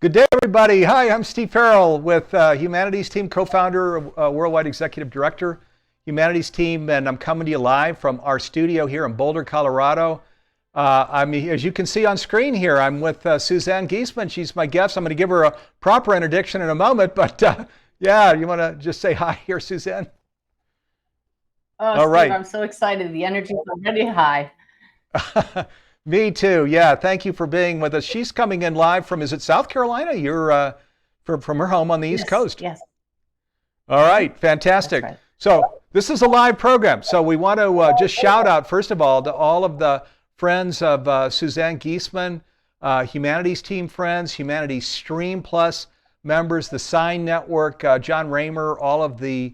Good day, everybody. Hi, I'm Steve Farrell with Humanities Team, co-founder, worldwide executive director, Humanities Team, and I'm coming to you live from our studio here in Boulder, Colorado. As you can see on screen here, I'm with Suzanne Giesemann. She's my guest. I'm going to give her a proper introduction in a moment, but yeah, you want to just say hi here, Suzanne? Oh, All Steve, right. I'm so excited. The energy is already high. Me too. Yeah, thank you for being with us. She's coming in live from, is it South Carolina? You're from her home on the East Yes, Coast. yes. All hmm right, That's fantastic. right. So this is a live program. So we want to just shout out, first of all, to all of the friends of Suzanne Giesemann, Humanities Team friends, Humanities Stream Plus members, the Sign Network, John Raymer, all of the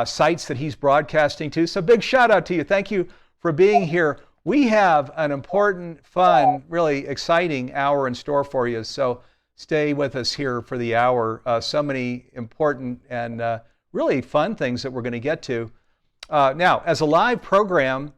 sites that he's broadcasting to. So big shout out to you. Thank you for being here. We have an important, fun, really exciting hour in store for you. So stay with us here for the hour. So many important and really fun things that we're going to get to. Now, as a live program,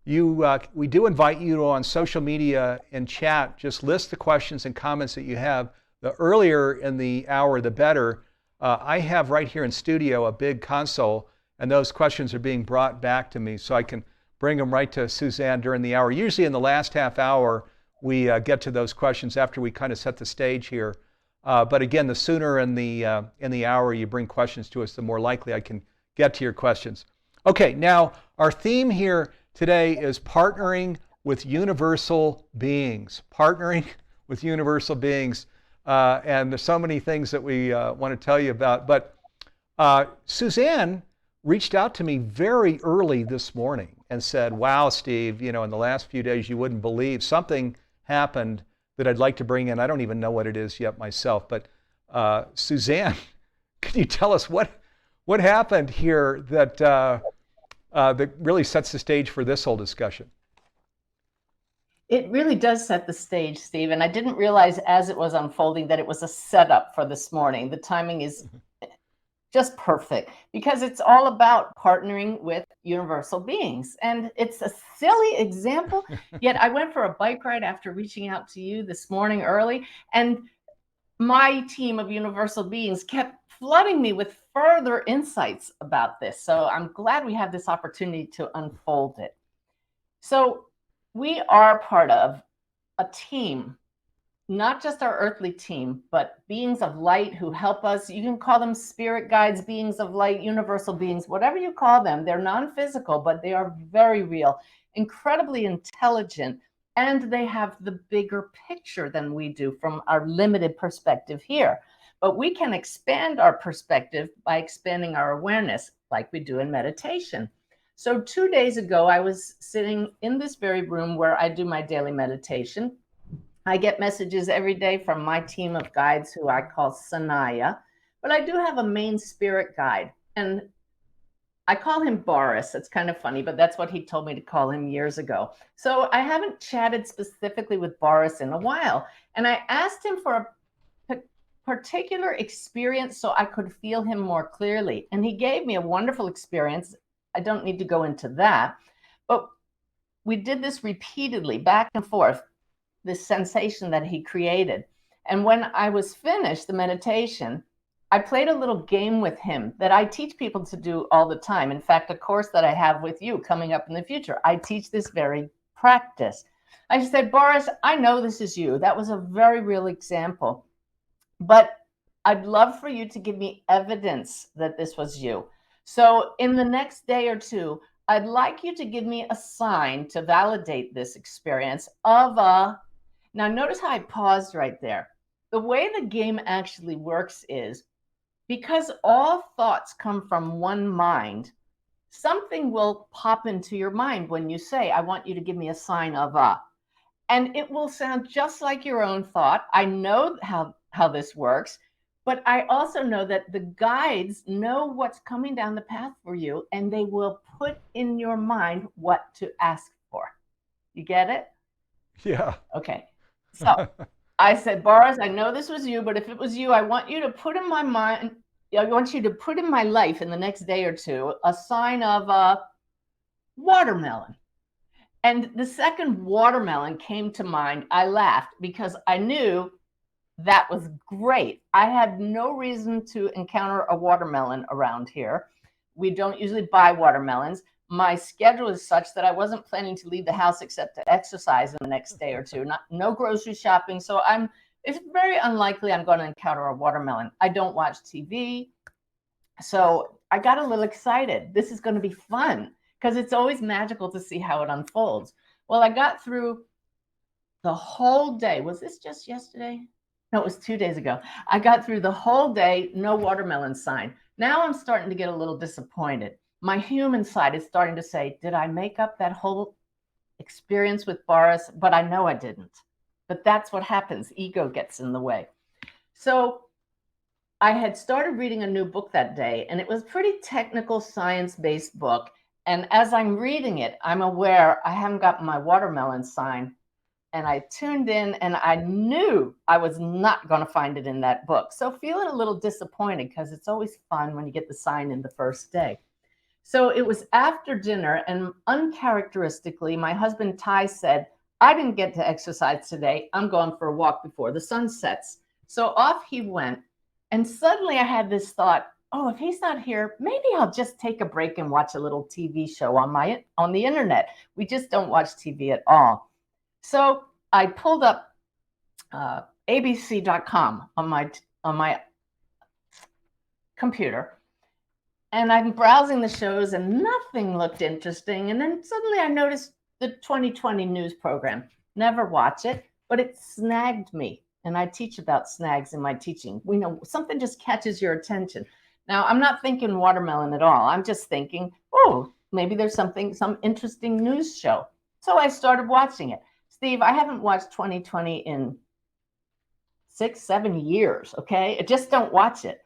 we do invite you to on social media and chat. Just list the questions and comments that you have. The earlier in the hour, the better. I have right here in studio a big console, and those questions are being brought back to me, so I can bring them right to Suzanne during the hour. Usually in the last half hour, we get to those questions after we kind of set the stage here. But again, the sooner in the hour you bring questions to us, the more likely I can get to your questions. Okay, now our theme here today is partnering with universal beings. Partnering with universal beings. And there's so many things that we want to tell you about. But Suzanne reached out to me very early this morning and said, wow, Steve, in the last few days, you wouldn't believe something happened that I'd like to bring in. I don't even know what it is yet myself. But Suzanne, can you tell us what happened here that really sets the stage for this whole discussion? It really does set the stage, Steve. And I didn't realize as it was unfolding that it was a setup for this morning. The timing is just perfect because it's all about partnering with universal beings. And it's a silly example, yet I went for a bike ride after reaching out to you this morning early, and my team of universal beings kept flooding me with further insights about this. So I'm glad we have this opportunity to unfold it. So we are part of a team, not just our earthly team, but beings of light who help us. You can call them spirit guides, beings of light, universal beings, whatever you call them. They're non-physical, but they are very real, incredibly intelligent, and they have the bigger picture than we do from our limited perspective here. But we can expand our perspective by expanding our awareness, like we do in meditation. So 2 days ago, I was sitting in this very room where I do my daily meditation. I get messages every day from my team of guides who I call Sanaya, but I do have a main spirit guide, and I call him Boris. It's kind of funny, but that's what he told me to call him years ago. So I haven't chatted specifically with Boris in a while, and I asked him for a particular experience so I could feel him more clearly, and he gave me a wonderful experience. I don't need to go into that, but we did this repeatedly, back and forth, this sensation that he created. And when I was finished the meditation, I played a little game with him that I teach people to do all the time. In fact, a course that I have with you coming up in the future, I teach this very practice. I said, Boris, I know this is you. That was a very real example, but I'd love for you to give me evidence that this was you. So in the next day or two, I'd like you to give me a sign to validate this experience of a. Now, notice how I paused right there. The way the game actually works is because all thoughts come from one mind, something will pop into your mind when you say, I want you to give me a sign of a. And it will sound just like your own thought. I know how this works, but I also know that the guides know what's coming down the path for you, and they will put in your mind what to ask for. You get it? Yeah. Okay. So I said, Boris, I know this was you, but if it was you, I want you to put in my mind, I want you to put in my life in the next day or two a sign of a watermelon. And the second watermelon came to mind, I laughed because I knew That was great. I had no reason to encounter a watermelon around here. We don't usually buy watermelons. My schedule is such that I wasn't planning to leave the house except to exercise in the next day or two. No grocery shopping. So it's very unlikely I'm going to encounter a watermelon. I don't watch TV. So I got a little excited. This is going to be fun because it's always magical to see how it unfolds. Well, I got through the whole day. Was this just yesterday? No, it was 2 days ago. I got through the whole day, no watermelon sign. Now I'm starting to get a little disappointed. My human side is starting to say, did I make up that whole experience with Boris? But I know I didn't. But that's what happens. Ego gets in the way. So I had started reading a new book that day, and it was a pretty technical, science-based book. And as I'm reading it, I'm aware I haven't got my watermelon sign. And I tuned in and I knew I was not going to find it in that book. So feeling a little disappointed because it's always fun when you get the sign in the first day. So it was after dinner, and uncharacteristically, my husband Ty said, I didn't get to exercise today. I'm going for a walk before the sun sets. So off he went. And suddenly I had this thought, oh, if he's not here, maybe I'll just take a break and watch a little TV show on the internet. We just don't watch TV at all. So I pulled up abc.com on my computer, and I'm browsing the shows, and nothing looked interesting. And then suddenly I noticed the 2020 news program. Never watch it, but it snagged me. And I teach about snags in my teaching. We know something just catches your attention. Now, I'm not thinking watermelon at all. I'm just thinking, oh, maybe there's some interesting news show. So I started watching it. Steve, I haven't watched 2020 in 6-7 years, okay? I just don't watch it.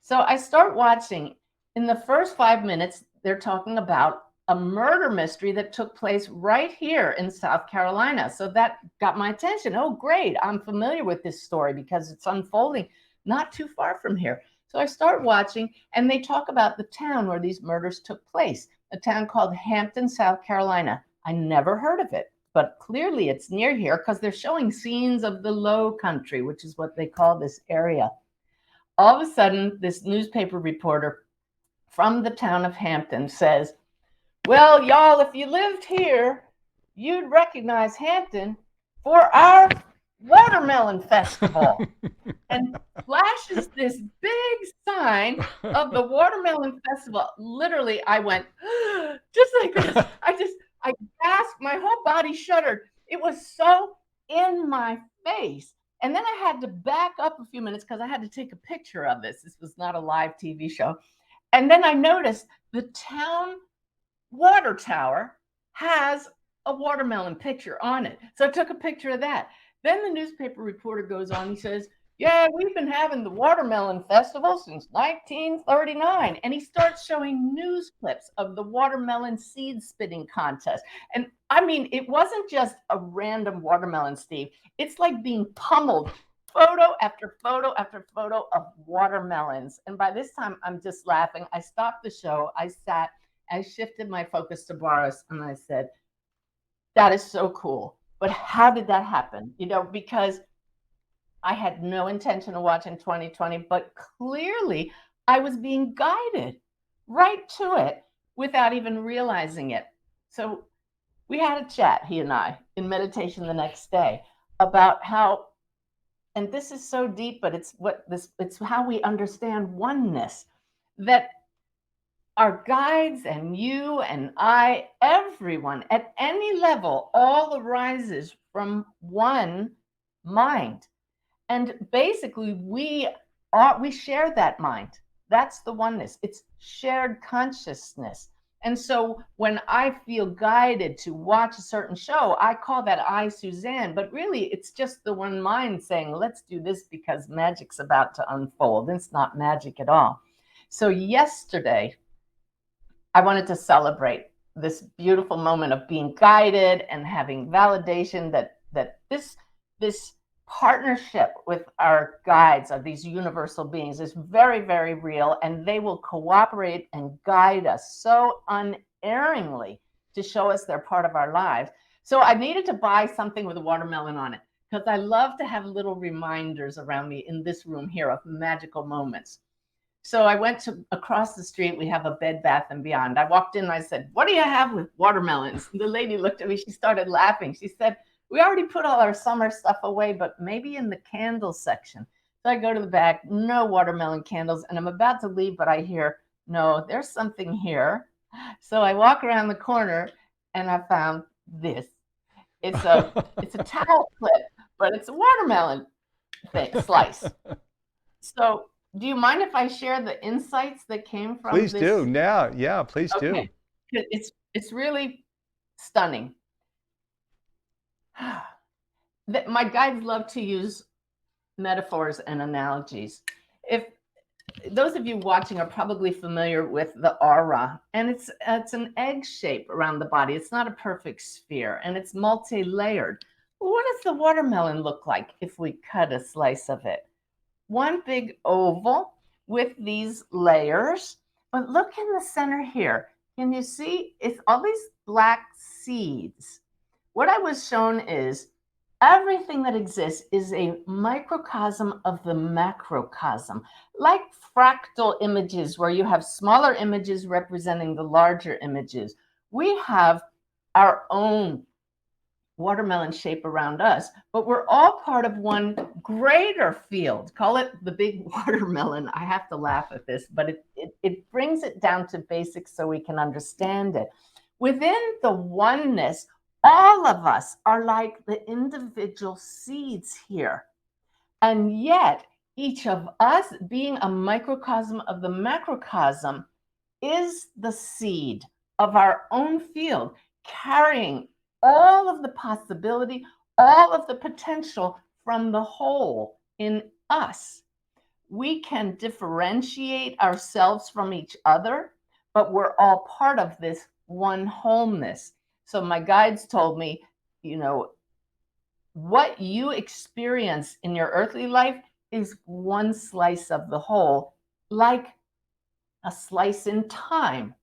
So I start watching. In the first 5 minutes, they're talking about a murder mystery that took place right here in South Carolina. So that got my attention. Oh, great. I'm familiar with this story because it's unfolding not too far from here. So I start watching, and they talk about the town where these murders took place, a town called Hampton, South Carolina. I never heard of it. But clearly it's near here because they're showing scenes of the Low Country, which is what they call this area. All of a sudden, this newspaper reporter from the town of Hampton says, well, y'all, if you lived here, you'd recognize Hampton for our watermelon festival. And flashes this big sign of the watermelon festival. Literally, I went, just like this. I gasped, my whole body shuddered. It was so in my face. And then I had to back up a few minutes because I had to take a picture of this. This was not a live TV show. And then I noticed the town water tower has a watermelon picture on it. So I took a picture of that. Then the newspaper reporter goes on, he says, yeah, we've been having the watermelon festival since 1939. And he starts showing news clips of the watermelon seed spitting contest. And I mean, it wasn't just a random watermelon, Steve. It's like being pummeled, photo after photo after photo of watermelons. And by this time, I'm just laughing. I stopped the show. I sat, I shifted my focus to Boris, and I said, that is so cool. But how did that happen? You know, because I had no intention of watching 2020, but clearly I was being guided right to it without even realizing it. So we had a chat, he and I, in meditation the next day about how, and this is so deep, but it's how we understand oneness, that our guides and you and I, everyone at any level, all arises from one mind. And basically, we share that mind. That's the oneness. It's shared consciousness. And so when I feel guided to watch a certain show, I call that I, Suzanne. But really, it's just the one mind saying, let's do this because magic's about to unfold. It's not magic at all. So yesterday, I wanted to celebrate this beautiful moment of being guided and having validation that this partnership with our guides, of these universal beings, is very, very real, and they will cooperate and guide us so unerringly to show us they're part of our lives. So I needed to buy something with a watermelon on it because I love to have little reminders around me in this room here of magical moments. So I went to across the street. We have a Bed Bath and Beyond. I walked in and I said, "What do you have with watermelons?" The lady looked at me. She started laughing. She said, "We already put all our summer stuff away, but maybe in the candle section." So I go to the back, no watermelon candles, and I'm about to leave, but I hear, "No, there's something here." So I walk around the corner and I found this. It's a towel clip, but it's a watermelon slice. So do you mind if I share the insights that came from Please this? do. Yeah, please do. Okay. It's really stunning. My guides love to use metaphors and analogies. If those of you watching are probably familiar with the aura, and it's an egg shape around the body. It's not a perfect sphere, and it's multi-layered. What does the watermelon look like if we cut a slice of it? One big oval with these layers, but look in the center here. Can you see? It's all these black seeds. What I was shown is everything that exists is a microcosm of the macrocosm, like fractal images where you have smaller images representing the larger images. We have our own watermelon shape around us, but we're all part of one greater field. Call it the big watermelon. I have to laugh at this, but it brings it down to basics so we can understand it. Within the oneness, all of us are like the individual seeds here. And yet, each of us, being a microcosm of the macrocosm, is the seed of our own field, carrying all of the possibility, all of the potential from the whole in us. We can differentiate ourselves from each other, but we're all part of this one wholeness. So my guides told me, what you experience in your earthly life is one slice of the whole, like a slice in time.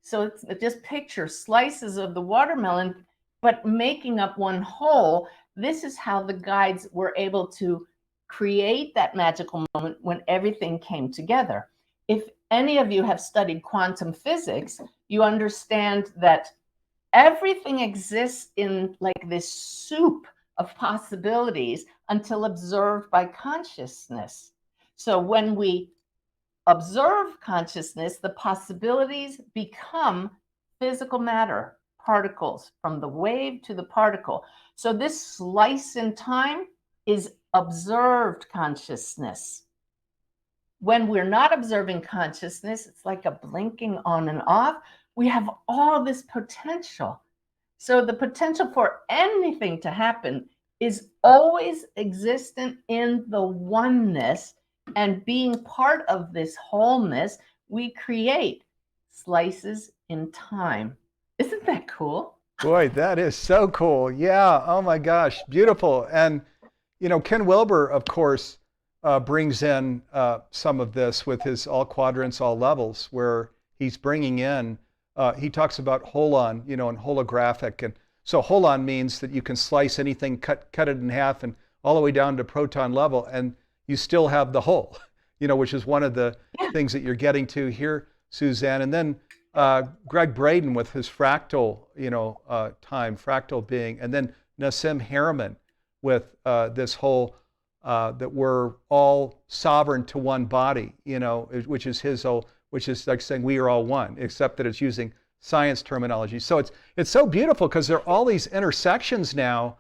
So just picture slices of the watermelon, but making up one whole. This is how the guides were able to create that magical moment when everything came together. If any of you have studied quantum physics, you understand that everything exists in like this soup of possibilities until observed by consciousness. So when we observe consciousness, the possibilities become physical matter, particles, from the wave to the particle. So this slice in time is observed consciousness. When we're not observing consciousness, it's like a blinking on and off. We have all this potential. So the potential for anything to happen is always existent in the oneness, and being part of this wholeness, we create slices in time. Isn't that cool? Boy, that is so cool. Yeah. Oh my gosh, beautiful. And Ken Wilber, of course, brings in some of this with his all quadrants, all levels, where he's bringing in. He talks about holon, and holographic, and so holon means that you can slice anything, cut it in half, and all the way down to proton level, and you still have the whole, which is one of the things that you're getting to here, Suzanne. And then Greg Braden with his fractal, time, fractal being, and then Nassim Harriman with this whole that we're all sovereign to one body, which is his whole, which is like saying we are all one, except that it's using science terminology. So it's so beautiful because there are all these intersections now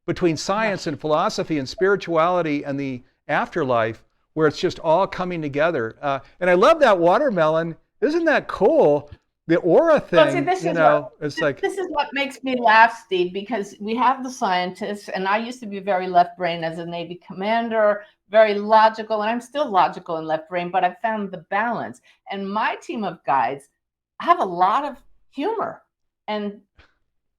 between science and philosophy and spirituality and the afterlife, where it's just all coming together. And I love that watermelon. Isn't that cool? The aura thing, well, see, it's like... This is what makes me laugh, Steve, because we have the scientists, and I used to be very left brain as a Navy commander, very logical, and I'm still logical and left brain, but I found the balance. And my team of guides have a lot of humor, and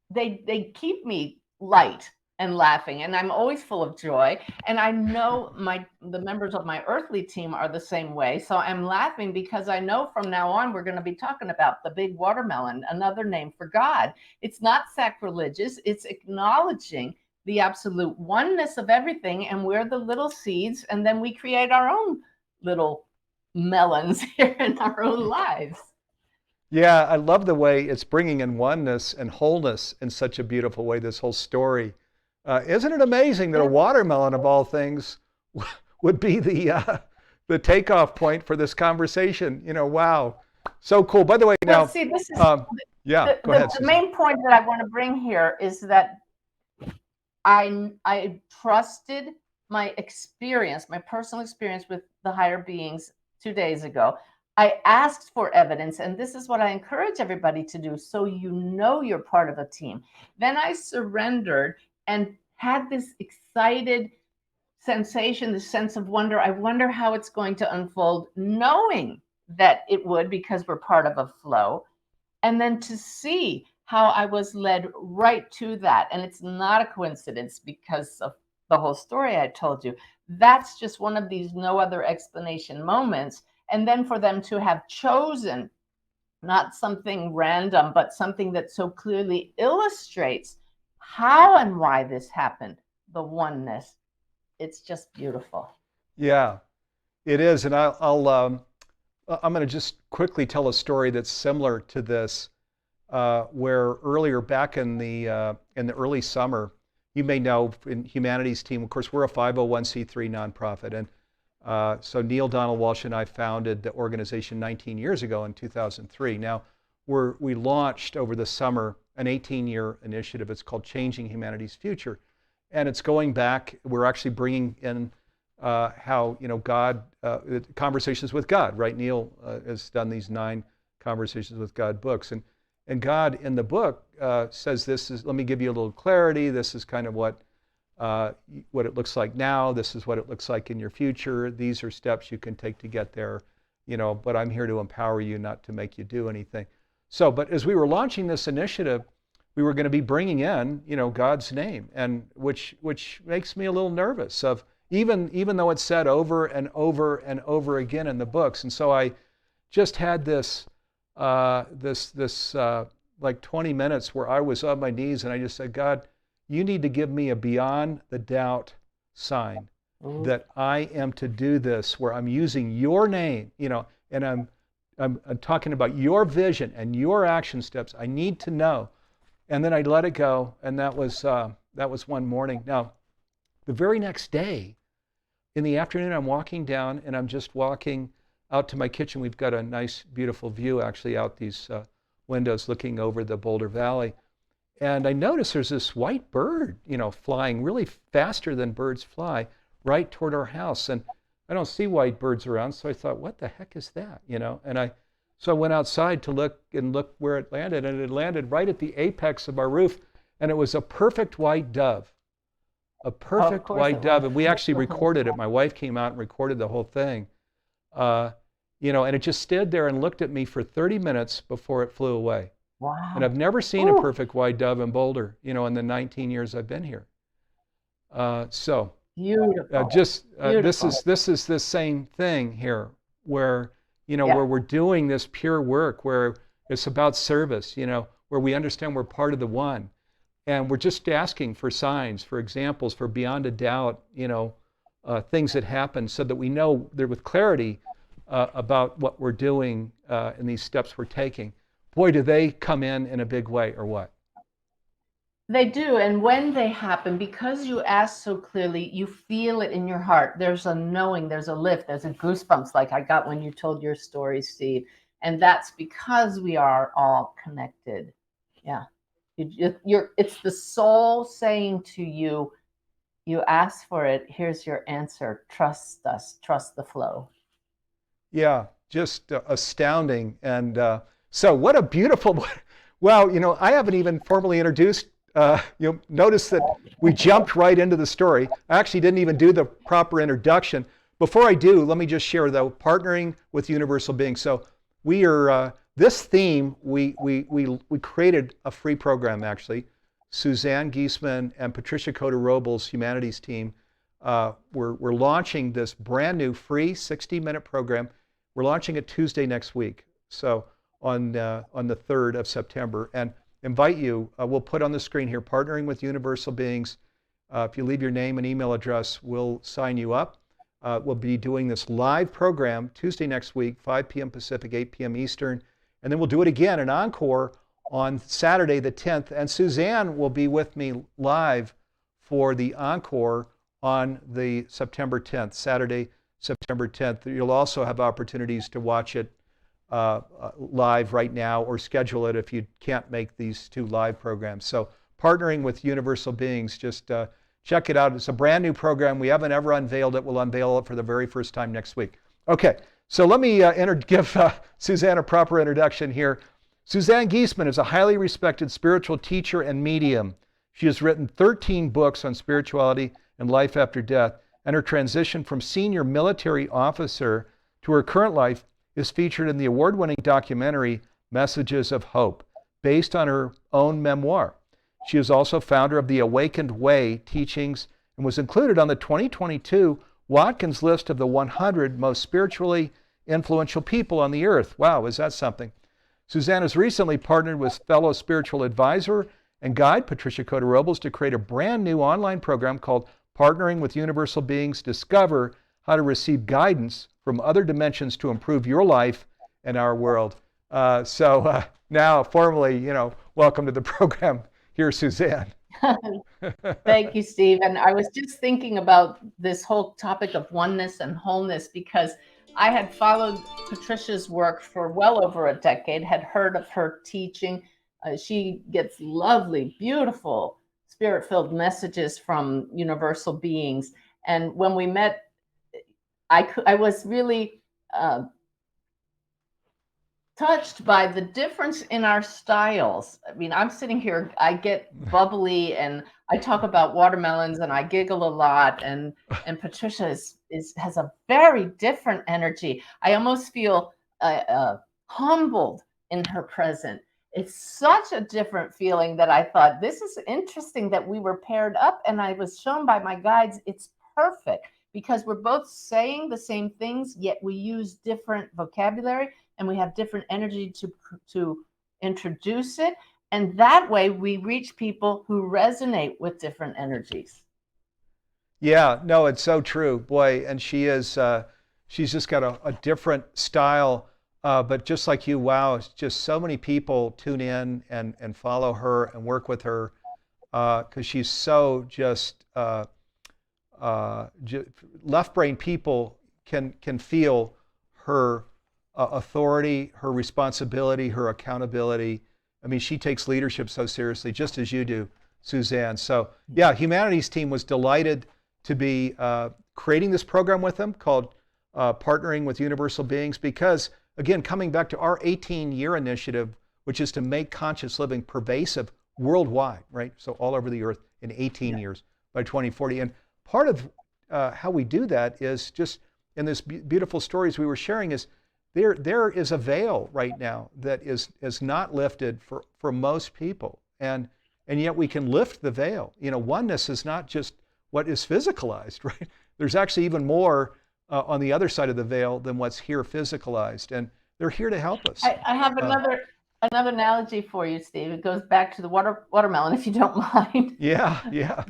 they keep me light and laughing, and I'm always full of joy. And I know the members of my earthly team are the same way. So I'm laughing because I know from now on we're going to be talking about the big watermelon, another name for God. It's not sacrilegious. It's acknowledging the absolute oneness of everything, and we're the little seeds, and then we create our own little melons here in our own lives. Yeah, I love the way it's bringing in oneness and wholeness in such a beautiful way, this whole story. Isn't it amazing that a watermelon, of all things, would be the takeoff point for this conversation? Wow. So cool. By the way, now, see, this is yeah, go ahead, the main point that I want to bring here is that I trusted my experience, my personal experience with the higher beings 2 days ago. I asked for evidence, and this is what I encourage everybody to do, so you're part of a team. Then I surrendered and had this excited sensation, this sense of wonder. I wonder how it's going to unfold, knowing that it would, because we're part of a flow. And then to see how I was led right to that. And it's not a coincidence because of the whole story I told you. That's just one of these no other explanation moments. And then for them to have chosen not something random, but something that so clearly illustrates how and why this happened, the oneness. It's just beautiful. Yeah, it is. And I'm going to just quickly tell a story that's similar to this, where earlier back in the early summer, you may know in Humanities Team, of course, we're a 501c3 nonprofit. And so Neil Donald Walsh and I founded the organization 19 years ago in 2003. Now, we launched over the summer an 18-year initiative. It's called Changing Humanity's Future. And it's going back, we're actually bringing in how, God, conversations with God, right? Neil has done these 9 conversations with God books. And God in the book says, this is, let me give you a little clarity. This is kind of what it looks like now. This is what it looks like in your future. These are steps you can take to get there, but I'm here to empower you, not to make you do anything. So, but as we were launching this initiative, we were going to be bringing in, God's name, and which makes me a little nervous of, even though it's said over and over and over again in the books. And so I just had this like 20 minutes where I was on my knees and I just said, God, you need to give me a beyond the doubt sign that I am to do this, where I'm using your name, and I'm talking about your vision and your action steps. I need to know. And then I let it go, and that was one morning. Now, the very next day, in the afternoon, I'm walking down, and I'm just walking out to my kitchen. We've got a nice, beautiful view, actually, out these windows looking over the Boulder Valley. And I notice there's this white bird, flying really faster than birds fly, right toward our house. And I don't see white birds around, so I thought, what the heck is that, And so I went outside to look where it landed, and it landed right at the apex of our roof, and it was a perfect white dove. A perfect white dove. And we actually recorded it. My wife came out and recorded the whole thing. And it just stood there and looked at me for 30 minutes before it flew away. Wow. And I've never seen a perfect white dove in Boulder, in the 19 years I've been here. So beautiful. This is the same thing here, where where we're doing this pure work, where it's about service, where we understand we're part of the one, and we're just asking for signs, for examples, for beyond a doubt, things that happen, so that we know there with clarity about what we're doing and these steps we're taking. Boy, do they come in a big way, or what? They do, and when they happen, because you ask so clearly, you feel it in your heart. There's a knowing, there's a lift, there's a goosebumps like I got when you told your story, Steve. And that's because we are all connected. Yeah. It's the soul saying to you, you asked for it, here's your answer. Trust us, trust the flow. Yeah, just astounding. And so what a beautiful, well, I haven't even formally introduced, notice that we jumped right into the story. I actually didn't even do the proper introduction. Before I do, let me just share, though, partnering with Universal Beings. So we are, this theme, we created a free program, actually. Suzanne Giesemann and Patricia Coder-Robles' Humanities Team, we're launching this brand new free 60-minute program. We're launching it Tuesday next week, so on the 3rd of September. And invite you, we'll put on the screen here, Partnering with Universal Beings. If you leave your name and email address, we'll sign you up. We'll be doing this live program Tuesday next week, 5 p.m. Pacific, 8 p.m. Eastern. And then we'll do it again, an encore, on Saturday the 10th. And Suzanne will be with me live for the encore on the September 10th, Saturday, September 10th. You'll also have opportunities to watch it live right now or schedule it if you can't make these two live programs. So partnering with Universal Beings, just check it out. It's a brand new program. We haven't ever unveiled it. We'll unveil it for the very first time next week. Okay, so let me give Suzanne a proper introduction here. Suzanne Giesemann is a highly respected spiritual teacher and medium. She has written 13 books on spirituality and life after death, and her transition from senior military officer to her current life is featured in the award-winning documentary Messages of Hope, based on her own memoir. She is also founder of the Awakened Way teachings and was included on the 2022 Watkins list of the 100 most spiritually influential people on the earth. Wow, is that something? Suzanne has recently partnered with fellow spiritual advisor and guide Patricia Cota-Robles to create a brand new online program called Partnering with Universal Beings. Discover how to receive guidance from other dimensions to improve your life and our world. Now, formally, welcome to the program. Here, Suzanne. Thank you, Steve. And I was just thinking about this whole topic of oneness and wholeness because I had followed Patricia's work for well over a decade, had heard of her teaching. She gets lovely, beautiful, spirit-filled messages from universal beings. And when we met, I was really touched by the difference in our styles. I mean, I'm sitting here, I get bubbly and I talk about watermelons and I giggle a lot, and Patricia has a very different energy. I almost feel humbled in her presence. It's such a different feeling that I thought, this is interesting that we were paired up, and I was shown by my guides it's perfect because we're both saying the same things, yet we use different vocabulary and we have different energy to introduce it. And that way we reach people who resonate with different energies. Yeah, no, it's so true. Boy, and she's just got a different style. But just like you, wow, it's just so many people tune in and follow her and work with her because she's so just left brain people can feel her authority, her responsibility, her accountability. I mean, she takes leadership so seriously, just as you do, Suzanne. So yeah, Humanities team was delighted to be creating this program with them called Partnering with Universal Beings because, again, coming back to our 18-year initiative, which is to make conscious living pervasive worldwide, right? So all over the earth in 18 years by 2040. And part of how we do that is just in this beautiful stories we were sharing is there is a veil right now that is not lifted for most people. And yet we can lift the veil. Oneness is not just what is physicalized, right? There's actually even more on the other side of the veil than what's here physicalized. And they're here to help us. I have another analogy for you, Steve. It goes back to the watermelon, if you don't mind. Yeah.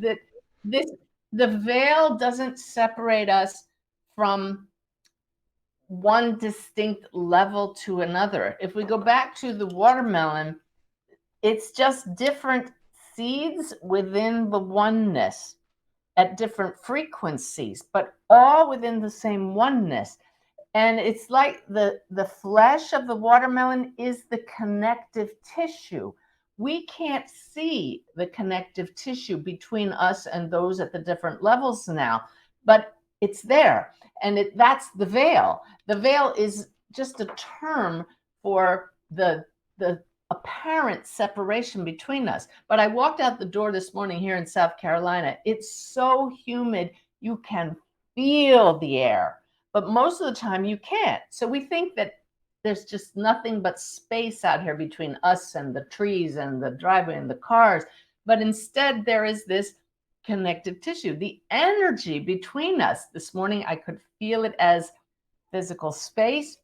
The veil doesn't separate us from one distinct level to another. If we go back to the watermelon, it's just different seeds within the oneness at different frequencies, but all within the same oneness. And it's like the flesh of the watermelon is the connective tissue. We can't see the connective tissue between us and those at the different levels now, but it's there. And that's the veil. The veil is just a term for the apparent separation between us. But I walked out the door this morning here in South Carolina. It's so humid, you can feel the air, but most of the time you can't. So we think that there's just nothing but space out here between us and the trees and the driveway and the cars. But instead there is this connective tissue, the energy between us. This morning I could feel it as physical space,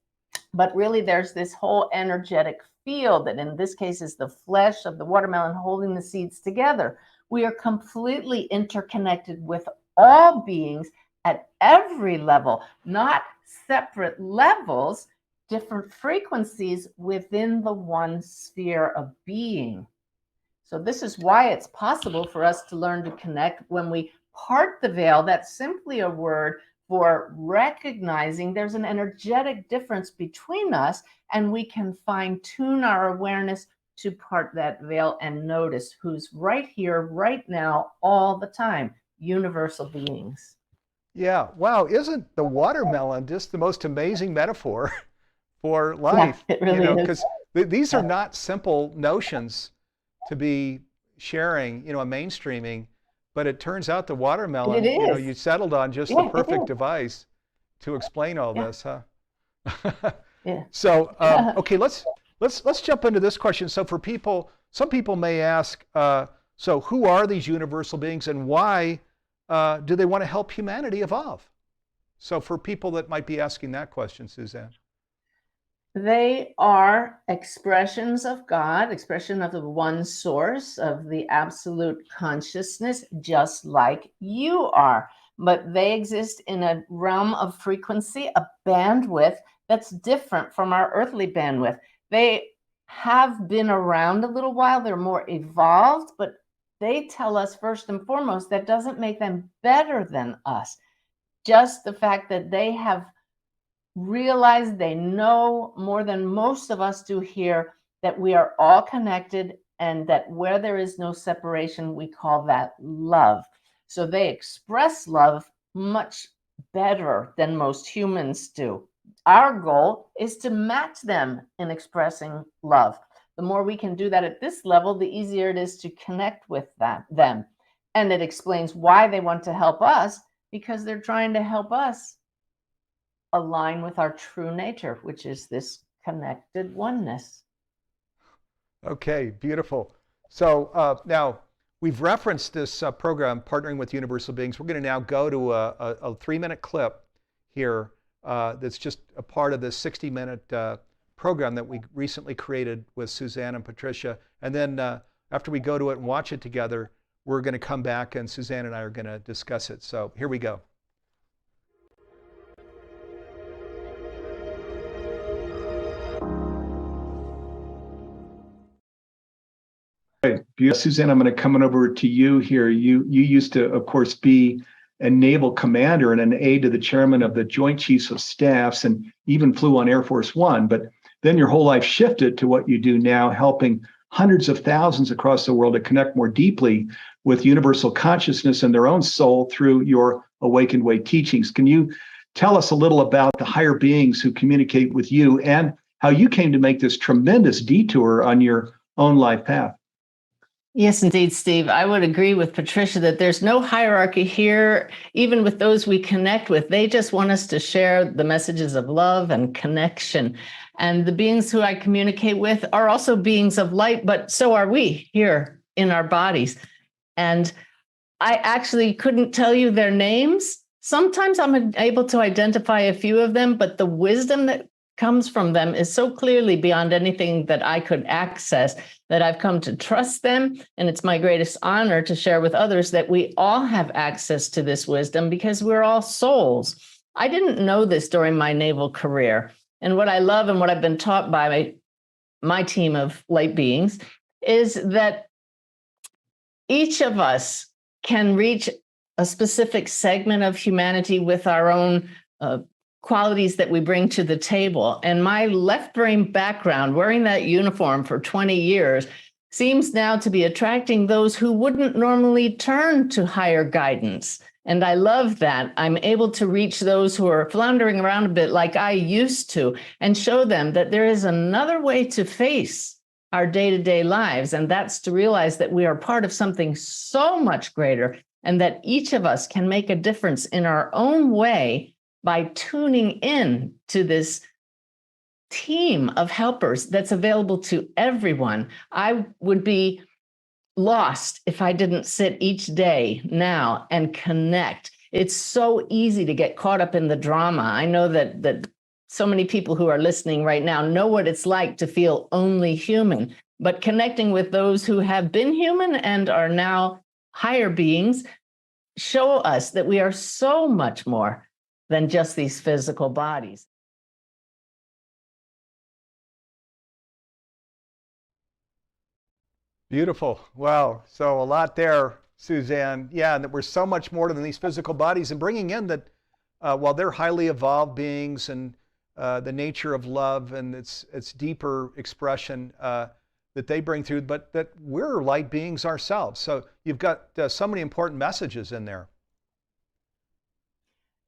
but really there's this whole energetic field that in this case is the flesh of the watermelon holding the seeds together. We are completely interconnected with all beings at every level, not separate levels, different frequencies within the one sphere of being. So this is why it's possible for us to learn to connect when we part the veil. That's simply a word for recognizing there's an energetic difference between us, and we can fine tune our awareness to part that veil and notice who's right here, right now, all the time, universal beings. Yeah. Wow. Isn't the watermelon just the most amazing metaphor for life? Yeah, it really is. Because these are not simple notions to be sharing, a mainstreaming, but it turns out the watermelon, It is. you settled on just the perfect device to explain all this, huh? Yeah. So, okay, let's jump into this question. So for people, some people may ask, so who are these universal beings and why do they want to help humanity evolve? So for people that might be asking that question, Suzanne. They are expressions of God, expression of the one source of the absolute consciousness, just like you are. But they exist in a realm of frequency, a bandwidth that's different from our earthly bandwidth. They have been around a little while, they're more evolved, but they tell us first and foremost that doesn't make them better than us. Just the fact that they have realize they know more than most of us do here that we are all connected, and that where there is no separation, we call that love. So they express love much better than most humans do. Our goal is to match them in expressing love. The more we can do that at this level, the easier it is to connect with them. And it explains why they want to help us, because they're trying to help us align with our true nature, which is this connected oneness. Okay, beautiful. So now we've referenced this program, Partnering with Universal Beings. We're going to now go to a 3-minute clip here that's just a part of this 60-minute program that we recently created with Suzanne and Patricia. And then after we go to it and watch it together, we're going to come back and Suzanne and I are going to discuss it. So here we go. Suzanne, I'm going to come over to you here. You used to, of course, be a naval commander and an aide to the chairman of the Joint Chiefs of Staffs, and even flew on Air Force One. But then your whole life shifted to what you do now, helping hundreds of thousands across the world to connect more deeply with universal consciousness and their own soul through your Awakened Way teachings. Can you tell us a little about the higher beings who communicate with you and how you came to make this tremendous detour on your own life path? Yes, indeed, Steve. I would agree with Patricia that there's no hierarchy here, even with those we connect with. They just want us to share the messages of love and connection. And the beings who I communicate with are also beings of light, but so are we here in our bodies. And I actually couldn't tell you their names. Sometimes I'm able to identify a few of them, but the wisdom that comes from them is so clearly beyond anything that I could access that I've come to trust them. And it's my greatest honor to share with others that we all have access to this wisdom because we're all souls. I didn't know this during my naval career. And what I love and what I've been taught by my team of light beings is that each of us can reach a specific segment of humanity with our own qualities that we bring to the table. And my left brain background, wearing that uniform for 20 years, seems now to be attracting those who wouldn't normally turn to higher guidance. And I love that. I'm able to reach those who are floundering around a bit like I used to and show them that there is another way to face our day-to-day lives. And that's to realize that we are part of something so much greater and that each of us can make a difference in our own way by tuning in to this team of helpers that's available to everyone. I would be lost if I didn't sit each day now and connect. It's so easy to get caught up in the drama. I know that so many people who are listening right now know what it's like to feel only human, but connecting with those who have been human and are now higher beings show us that we are so much more than just these physical bodies. Beautiful. Wow. So a lot there, Suzanne. Yeah, and that we're so much more than these physical bodies, and bringing in that while they're highly evolved beings and the nature of love and its deeper expression that they bring through, but that we're light beings ourselves. So you've got so many important messages in there.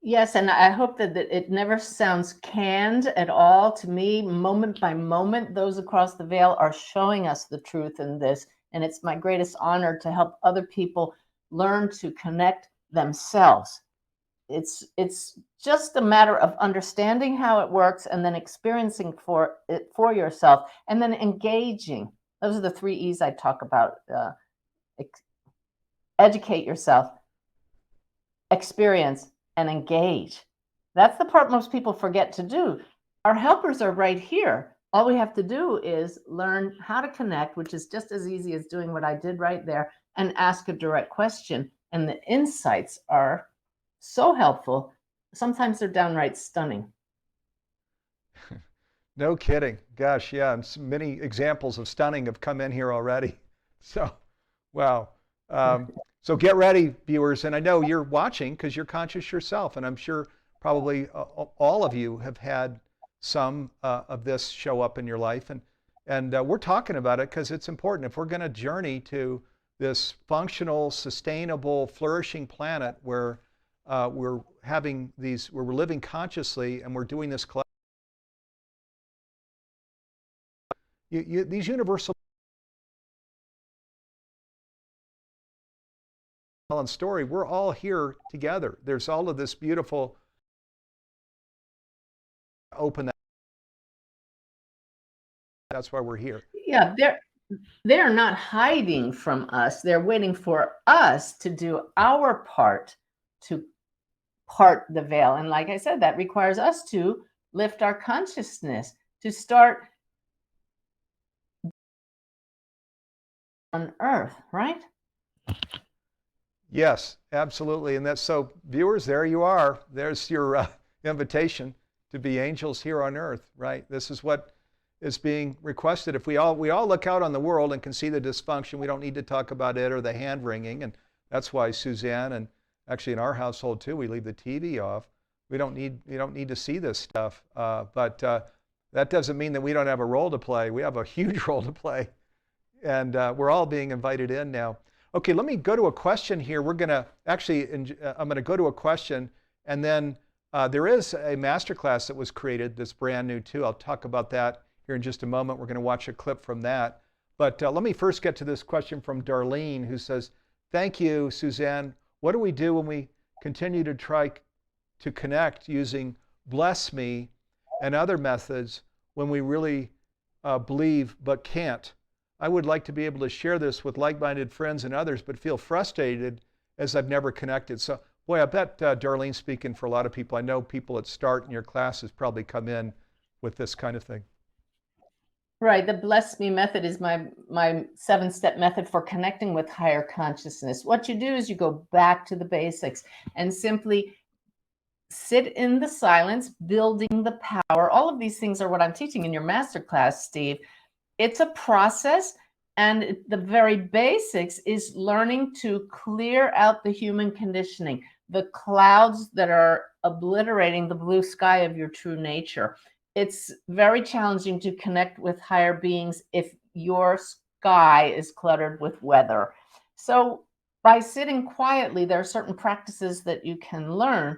Yes, and I hope that it never sounds canned at all. To me, moment by moment, those across the veil are showing us the truth in this. And it's my greatest honor to help other people learn to connect themselves. It's just a matter of understanding how it works and then experiencing for it for yourself and then engaging. Those are the 3 E's I talk about. Educate yourself, experience, and engage. That's the part most people forget to do. Our helpers are right here. All we have to do is learn how to connect, which is just as easy as doing what I did right there, and ask a direct question. And the insights are so helpful. Sometimes they're downright stunning. No kidding. Gosh, yeah, and many examples of stunning have come in here already. So, wow. So get ready, viewers. And I know you're watching because you're conscious yourself. And I'm sure probably all of you have had some of this show up in your life. And we're talking about it because it's important. If we're going to journey to this functional, sustainable, flourishing planet where we're having these, where we're living consciously and we're doing this collectively, these universal story, we're all here together. There's all of this beautiful open. That's why we're here. Yeah, they're not hiding from us. They're waiting for us to do our part to part the veil. And like I said, that requires us to lift our consciousness, to start on earth, right? Yes, absolutely. And that's so, viewers, there you are. There's your invitation to be angels here on earth, right? This is what is being requested. If we all look out on the world and can see the dysfunction, we don't need to talk about it or the hand wringing. And that's why Suzanne, and actually in our household too, we leave the TV off. We don't need to see this stuff. But that doesn't mean that we don't have a role to play. We have a huge role to play. And we're all being invited in now. Okay, let me go to a question here. We're going to actually, I'm going to go to a question, and then there is a masterclass that was created that's brand new too. I'll talk about that here in just a moment. We're going to watch a clip from that. But let me first get to this question from Darlene, who says, thank you, Suzanne. What do we do when we continue to try to connect using Bless Me and other methods when we really believe but can't? I would like to be able to share this with like-minded friends and others, but feel frustrated as I've never connected. So, boy, I bet Darlene's speaking for a lot of people. I know people at START in your classes probably come in with this kind of thing. Right. The Bless Me method is my 7-step method for connecting with higher consciousness. What you do is you go back to the basics and simply sit in the silence, building the power. All of these things are what I'm teaching in your masterclass, Steve. It's a process, and the very basics is learning to clear out the human conditioning, the clouds that are obliterating the blue sky of your true nature. It's very challenging to connect with higher beings if your sky is cluttered with weather. So by sitting quietly, there are certain practices that you can learn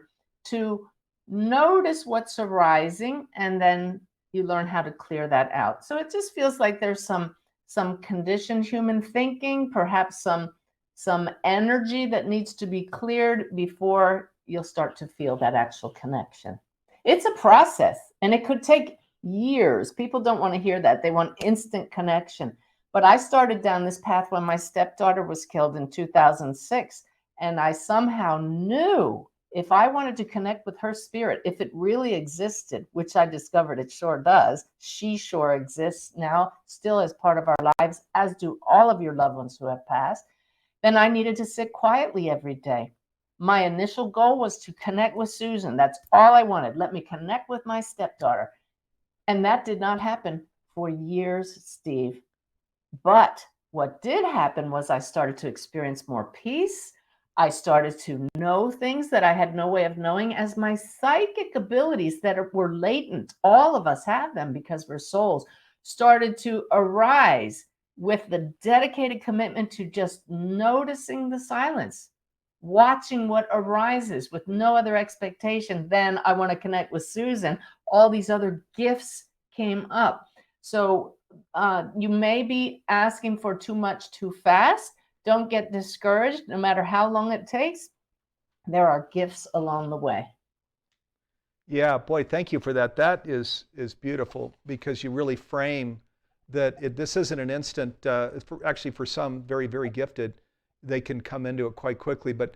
to notice what's arising, and then you learn how to clear that out. So it just feels like there's some conditioned human thinking, perhaps some energy that needs to be cleared before you'll start to feel that actual connection. It's a process, and it could take years. People don't want to hear that. They want instant connection. But I started down this path when my stepdaughter was killed in 2006, and I somehow knew if I wanted to connect with her spirit, if it really existed, which I discovered it sure does, she sure exists now, still as part of our lives, as do all of your loved ones who have passed. Then I needed to sit quietly every day. My initial goal was to connect with Susan. That's all I wanted. Let me connect with my stepdaughter. And that did not happen for years, Steve. But what did happen was I started to experience more peace. I started to know things that I had no way of knowing, as my psychic abilities that were latent, all of us have them because we're souls, started to arise with the dedicated commitment to just noticing the silence, watching what arises with no other expectation than I want to connect with Susan. All these other gifts came up. So you may be asking for too much too fast. Don't get discouraged. No matter how long it takes, there are gifts along the way. Yeah, boy, thank you for that. That is beautiful, because you really frame that this isn't an instant. Actually, for some very, very gifted, they can come into it quite quickly. But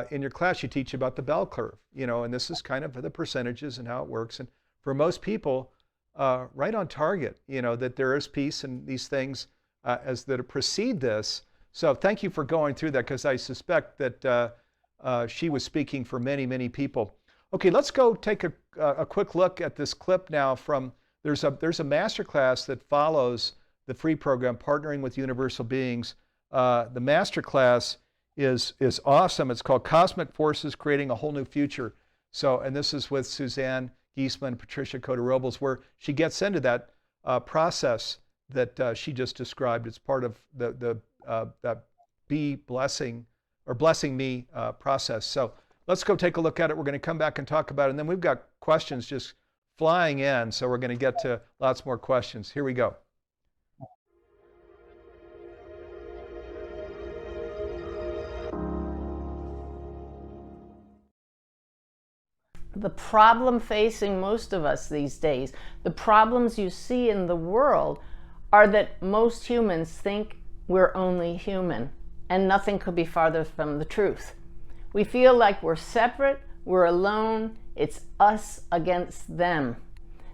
in your class, you teach about the bell curve, and this is kind of the percentages and how it works. And for most people, right on target, that there is peace and these things as that precede this. So thank you for going through that, because I suspect that she was speaking for many, many people. Okay, let's go take a quick look at this clip now from, there's a masterclass that follows the free program, Partnering with Universal Beings. The masterclass is awesome. It's called Cosmic Forces Creating a Whole New Future. So, and this is with Suzanne Giesemann, Patricia Cota-Robles, where she gets into that process that she just described. It's part of that Be Blessing or Blessing Me process. So let's go take a look at it. We're going to come back and talk about it. And then we've got questions just flying in. So we're going to get to lots more questions. Here we go. The problem facing most of us these days, the problems you see in the world, are that most humans think we're only human, and nothing could be farther from the truth. We feel like we're separate, we're alone, it's us against them.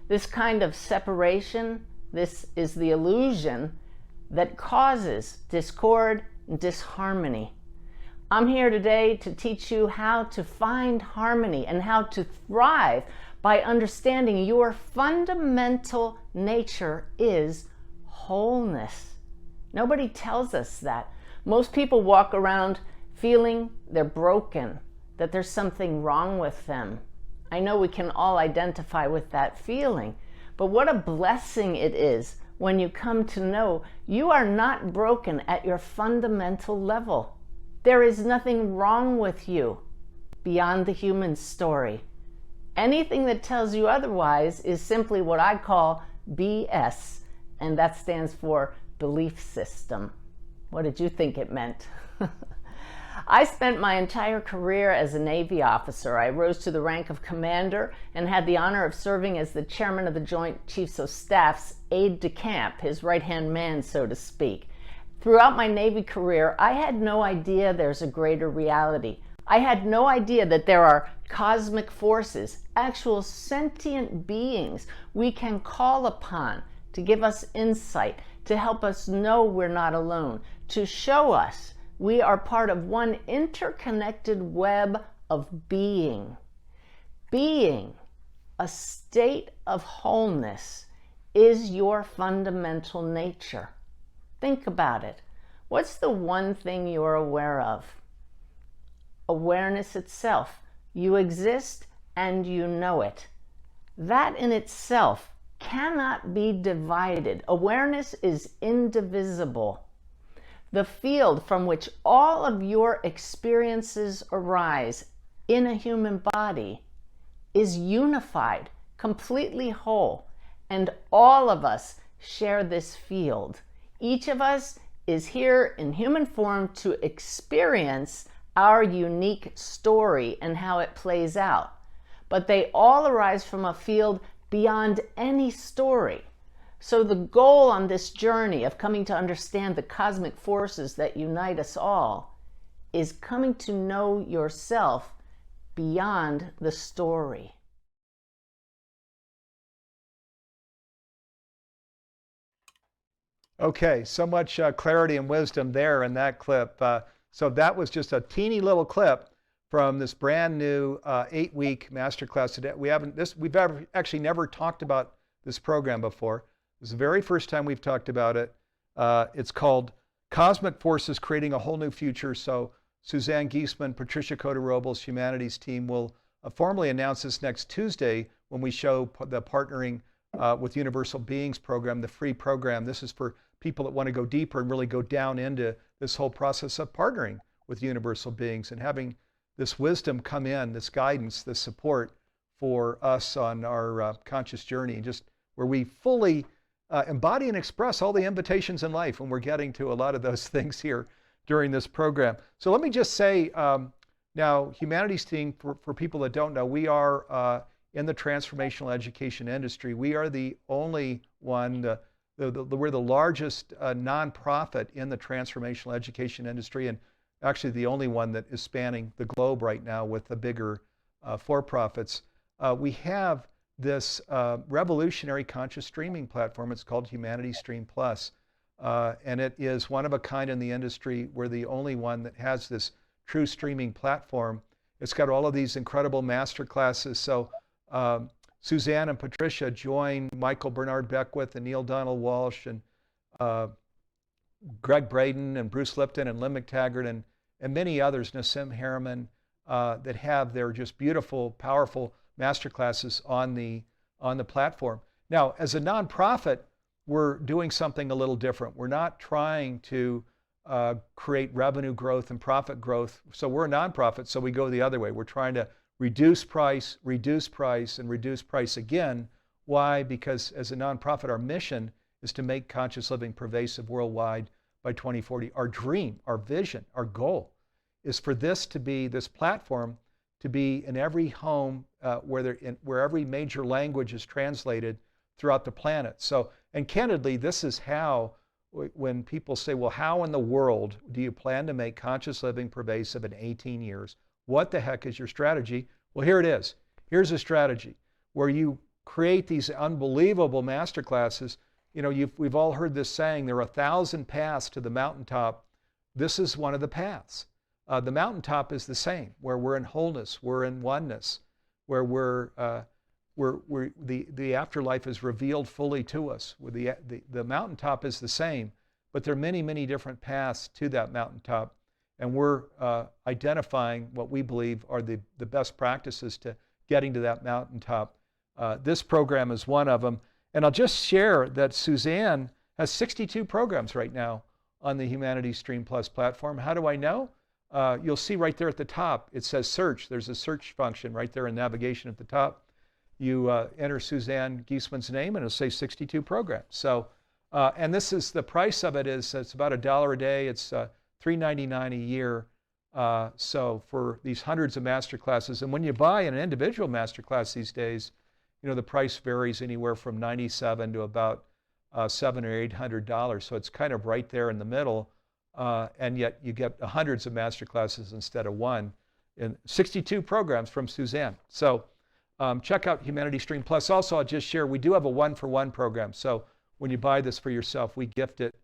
This kind of separation, this is the illusion that causes discord and disharmony. I'm here today to teach you how to find harmony and how to thrive by understanding your fundamental nature is wholeness. Nobody tells us that. Most people walk around feeling they're broken, that there's something wrong with them. I know we can all identify with that feeling, but what a blessing it is when you come to know you are not broken at your fundamental level. There is nothing wrong with you beyond the human story. Anything that tells you otherwise is simply what I call BS, and that stands for belief system. What did you think it meant? I spent my entire career as a Navy officer. I rose to the rank of commander and had the honor of serving as the chairman of the Joint Chiefs of Staff's aide-de-camp, his right-hand man, so to speak. Throughout my Navy career, I had no idea there's a greater reality. I had no idea that there are cosmic forces, actual sentient beings we can call upon to give us insight, to help us know we're not alone, to show us we are part of one interconnected web of being. Being, a state of wholeness, is your fundamental nature. Think about it. What's the one thing you're aware of? Awareness itself. You exist and you know it. That in itself cannot be divided. Awareness is indivisible. The field from which all of your experiences arise in a human body is unified, completely whole, and all of us share this field. Each of us is here in human form to experience our unique story and how it plays out. But they all arise from a field beyond any story. So the goal on this journey of coming to understand the cosmic forces that unite us all is coming to know yourself beyond the story. Okay, so much clarity and wisdom there in that clip. So that was just a teeny little clip from this brand new 8-week masterclass today. We've actually never talked about this program before. This is the very first time we've talked about it. It's called Cosmic Forces Creating a Whole New Future. So Suzanne Giesemann, Patricia Cota-Robles, Humanities team will formally announce this next Tuesday when we show the Partnering with Universal Beings program, the free program. This is for people that want to go deeper and really go down into this whole process of partnering with universal beings and having this wisdom come in, this guidance, this support for us on our conscious journey, and just where we fully embody and express all the invitations in life, and we're getting to a lot of those things here during this program. So let me just say, now Humanities team, for people that don't know, we are in the transformational education industry. We are the only one, we're the largest nonprofit in the transformational education industry, and actually the only one that is spanning the globe right now with the bigger for-profits. We have this revolutionary conscious streaming platform. It's called Humanities Stream Plus, and it is one of a kind in the industry. We're the only one that has this true streaming platform. It's got all of these incredible master classes. So Suzanne and Patricia join Michael Bernard Beckwith and Neil Donald Walsh and Greg Braden and Bruce Lipton and Lynn McTaggart and many others, Nassim Harriman, that have their just beautiful, powerful master classes on the platform. Now, as a nonprofit, we're doing something a little different. We're not trying to create revenue growth and profit growth. So we're a nonprofit, so we go the other way. We're trying to reduce price, and reduce price again. Why? Because as a nonprofit, our mission is to make conscious living pervasive worldwide by 2040. Our dream, our vision, our goal is for this platform to be in every home where every major language is translated throughout the planet. So, and candidly, this is how, when people say, well, how in the world do you plan to make conscious living pervasive in 18 years? What the heck is your strategy? Well, here it is. Here's a strategy where you create these unbelievable masterclasses. You know, we've all heard this saying, there are 1,000 paths to the mountaintop. This is one of the paths. The mountaintop is the same, where we're in wholeness, we're in oneness, where the afterlife is revealed fully to us. The mountaintop is the same, but there are many, many different paths to that mountaintop. And we're identifying what we believe are the best practices to getting to that mountaintop. This program is one of them. And I'll just share that Suzanne has 62 programs right now on the Humanities Stream Plus platform. How do I know? You'll see right there at the top, it says search. There's a search function right there in navigation at the top. You enter Suzanne Giesemann's name and it'll say 62 programs. So, and this is, the price of it is, it's about $1 a day. It's $3.99 a year. So for these hundreds of master classes, and when you buy an individual master class these days, you know, the price varies anywhere from $97 to about $700 or $800. So it's kind of right there in the middle. And yet you get hundreds of master classes instead of one, and 62 programs from Suzanne. So check out Humanities Stream Plus. Also, I'll just share, we do have a 1-for-1 program. So when you buy this for yourself, we gift it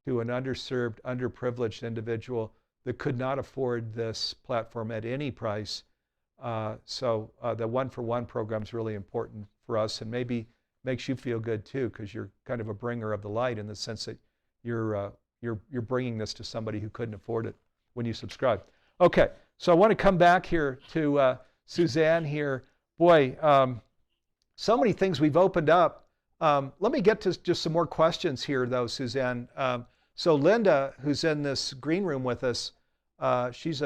to an underserved, underprivileged individual that could not afford this platform at any price. So the 1-for-1 program is really important for us, and maybe makes you feel good too, because you're kind of a bringer of the light in the sense that you're bringing this to somebody who couldn't afford it when you subscribe. Okay, so I want to come back here to Suzanne here. Boy, so many things we've opened up. Let me get to just some more questions here, though, Suzanne. So Linda, who's in this green room with us, she's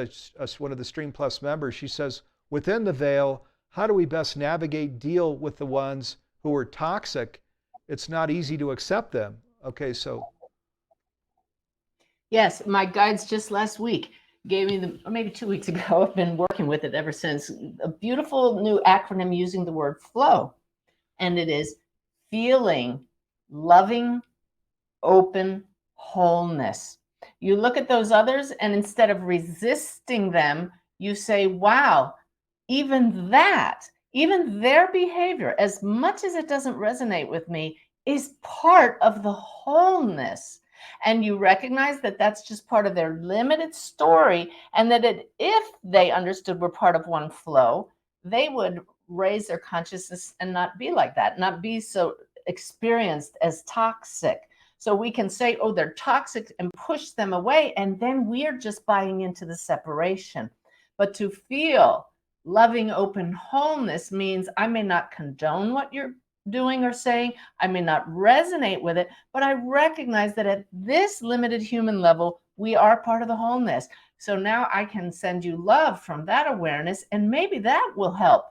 one of the Stream Plus members. She says, within the veil, how do we best navigate, deal with the ones who are toxic? It's not easy to accept them. Okay, so. Yes, my guides just last week gave me or maybe 2 weeks ago, I've been working with it ever since, a beautiful new acronym using the word flow. And it is feeling loving, open wholeness. You look at those others, and instead of resisting them, you say, wow, even their behavior, as much as it doesn't resonate with me, is part of the wholeness. And you recognize that that's just part of their limited story, and that if they understood we're part of one flow, they would raise their consciousness and not be like that, not be so experienced as toxic. So we can say, oh, they're toxic, and push them away, and then we're just buying into the separation. But to feel loving, open wholeness means I may not condone what you're doing or saying, I may not resonate with it, but I recognize that at this limited human level, we are part of the wholeness. So now I can send you love from that awareness, and maybe that will help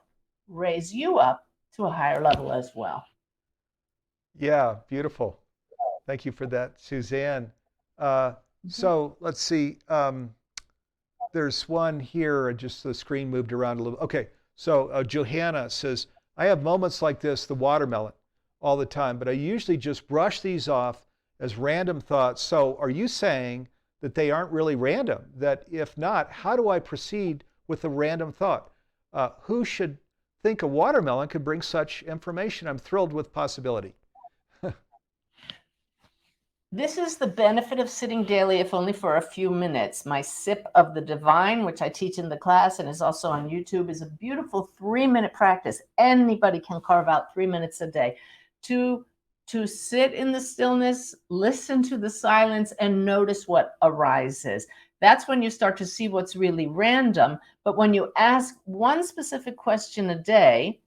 raise you up to a higher level as well. Yeah, beautiful. Thank you for that, Suzanne. So let's see. There's one here, just the screen moved around a little. Okay, so Johanna says, I have moments like this, the watermelon, all the time, but I usually just brush these off as random thoughts. So are you saying that they aren't really random? That if not, how do I proceed with a random thought? Who should think a watermelon could bring such information? I'm thrilled with possibility. This is the benefit of sitting daily, if only for a few minutes. My Sip of the Divine, which I teach in the class and is also on YouTube, is a beautiful 3-minute practice. Anybody can carve out 3 minutes a day to sit in the stillness, listen to the silence, and notice what arises. That's when you start to see what's really random. But when you ask one specific question a day,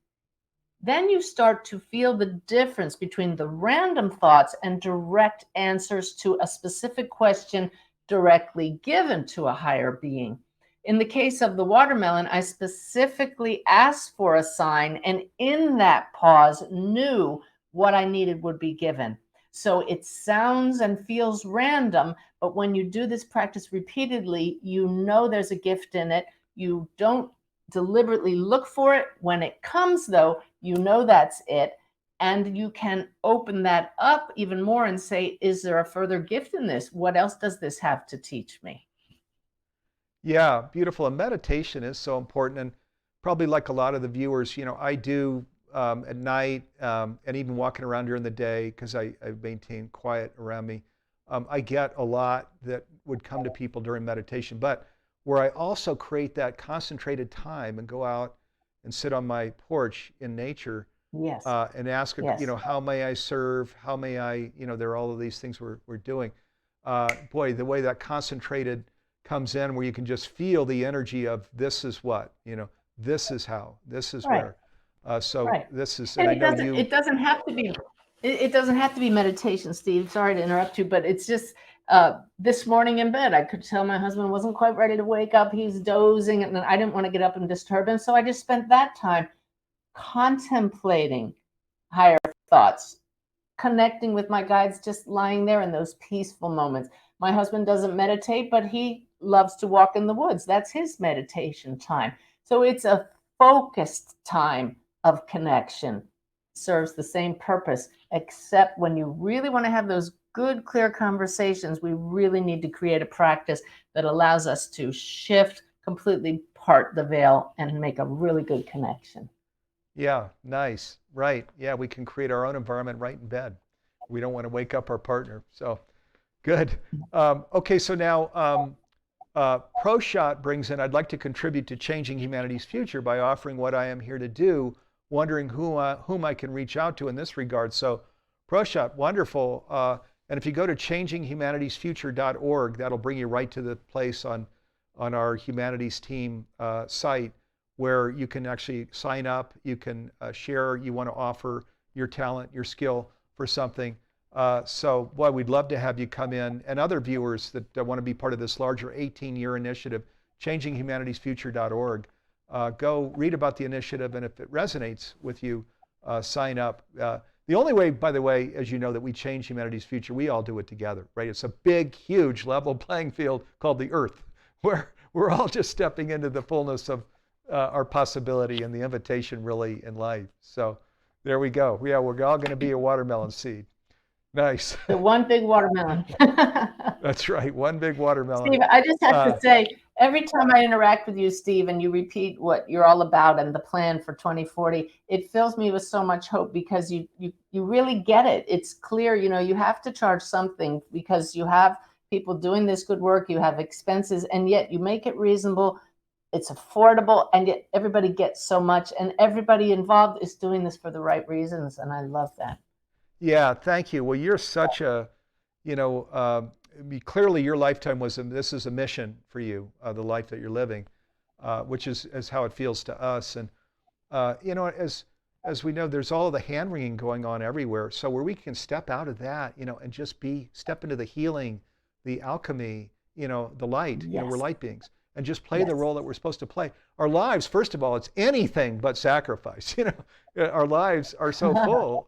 then you start to feel the difference between the random thoughts and direct answers to a specific question directly given to a higher being. In the case of the watermelon, I specifically asked for a sign, and in that pause knew what I needed would be given. So it sounds and feels random, but when you do this practice repeatedly, you know there's a gift in it. You don't deliberately look for it. When it comes, though, you know that's it. And you can open that up even more and say, is there a further gift in this? What else does this have to teach me? Yeah, beautiful. And meditation is so important. And probably like a lot of the viewers, I do at night and even walking around during the day, because I maintain quiet around me. I get a lot that would come to people during meditation. But where I also create that concentrated time and go out and sit on my porch in nature, Yes. And ask, Yes. How may I serve? How may I, there are all of these things we're doing. Boy, the way that concentrated comes in, where you can just feel the energy of this is what, this is how, this is Right. where. So Right. this is, And and I know you. it doesn't have to be. It doesn't have to be meditation, Steve. Sorry to interrupt you, but it's just this morning in bed, I could tell my husband wasn't quite ready to wake up. He's dozing, and I didn't want to get up and disturb him. So I just spent that time contemplating higher thoughts, connecting with my guides, just lying there in those peaceful moments. My husband doesn't meditate, but he loves to walk in the woods. That's his meditation time. So it's a focused time of connection. Serves the same purpose, except when you really want to have those good, clear conversations, we really need to create a practice that allows us to shift, completely part the veil, and make a really good connection. Yeah, nice. Right. Yeah, we can create our own environment right in bed. We don't want to wake up our partner. So good. Okay, so now ProShot brings in, I'd like to contribute to changing humanity's future by offering what I am here to do, wondering whom I can reach out to in this regard. So ProShot, wonderful. And if you go to changinhumanitiesfuture.org, that'll bring you right to the place on our humanities team site, where you can actually sign up, you can share, you want to offer your talent, your skill for something. So, boy, we'd love to have you come in, and other viewers that want to be part of this larger 18-year initiative, changinhumanitiesfuture.org. Go read about the initiative, and if it resonates with you, sign up. The only way, by the way, as you know, that we change humanity's future, we all do it together, right? It's a big, huge level playing field called the Earth, where we're all just stepping into the fullness of our possibility and the invitation really in life. So there we go. Yeah, we're all going to be a watermelon seed. Nice. The one big watermelon. That's right. One big watermelon. Steve, I just have to say, Every time I interact with you, Steve, and you repeat what you're all about and the plan for 2040, it fills me with so much hope because you really get it. It's clear, you have to charge something because you have people doing this good work, you have expenses, and yet you make it reasonable, it's affordable, and yet everybody gets so much, and everybody involved is doing this for the right reasons, and I love that. Yeah, thank you. Well, you're such a, clearly your lifetime this is a mission for you, the life that you're living, which is how it feels to us. And, as we know, there's all of the hand wringing going on everywhere. So where we can step out of that, and just step into the healing, the alchemy, the light, Yes. we're light beings, and just play the role that we're supposed to play. Our lives, first of all, it's anything but sacrifice. Our lives are so full.